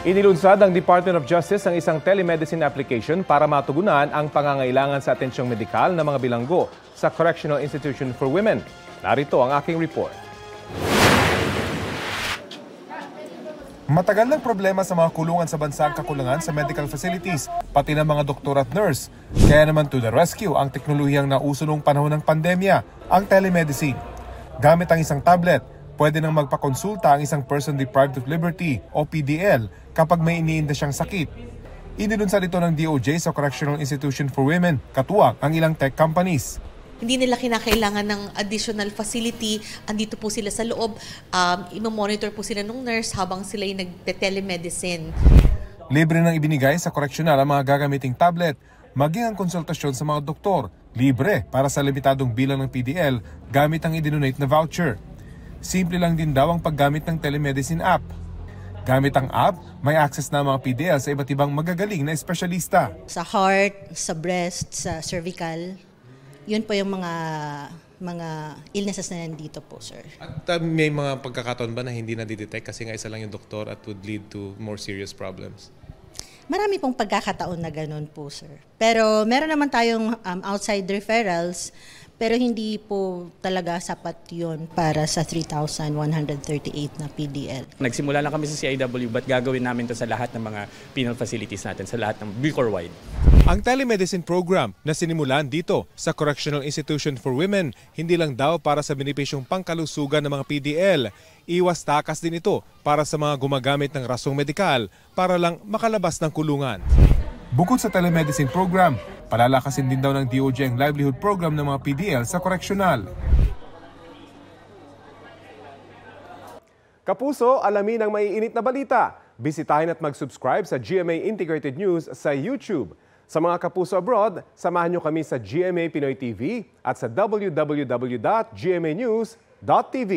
Inilunsad ng Department of Justice ang isang telemedicine application para matugunan ang pangangailangan sa atensyong medikal ng mga bilanggo sa Correctional Institution for Women. Narito ang aking report. Matagal ng problema sa mga kulungan sa bansa ang kakulangan sa medical facilities, pati ng mga doktor at nurse. Kaya naman to the rescue ang teknolohiyang nauso noong panahon ng pandemya, ang telemedicine. Gamit ang isang tablet, pwede nang magpakonsulta ang isang person deprived of liberty o PDL kapag may iniinda siyang sakit. Inilunsad ito ng DOJ sa Correctional Institution for Women, katuwang ang ilang tech companies. Hindi nila kinakailangan ng additional facility. Andito po sila sa loob. I-monitor po sila ng nurse habang sila yung nagte-telemedicine. Libre nang ibinigay sa correctional ang mga gagamiting tablet, maging ang konsultasyon sa mga doktor. Libre para sa limitadong bilang ng PDL gamit ang idinonate na voucher. Simple lang din daw ang paggamit ng telemedicine app. Gamit ang app, may access na mga PDL sa iba't ibang magagaling na espesyalista. Sa heart, sa breast, sa cervical. Yun po yung mga illnesses na nandito po, sir. At may mga pagkakataon ba na hindi na-detect kasi nga isa lang yung doktor at would lead to more serious problems? Marami pong pagkakataon na ganun po, sir. Pero meron naman tayong outside referrals, pero hindi po talaga sapat yun para sa 3,138 na PDL. Nagsimula lang kami sa CIW, but gagawin namin to sa lahat ng mga penal facilities natin, sa lahat ng Bucor-wide. Ang telemedicine program na sinimulan dito sa Correctional Institution for Women, hindi lang daw para sa benepisyong pangkalusugan ng mga PDL. Iwas takas din ito para sa mga gumagamit ng rasong medikal para lang makalabas ng kulungan. Bukod sa telemedicine program, palalakasin din daw ng DOJ ang livelihood program ng mga PDL sa correctional. Kapuso, alamin ang maiinit na balita. Bisitahin at mag-subscribe sa GMA Integrated News sa YouTube. Sa mga kapuso abroad, samahan niyo kami sa GMA Pinoy TV at sa www.gmanews.tv.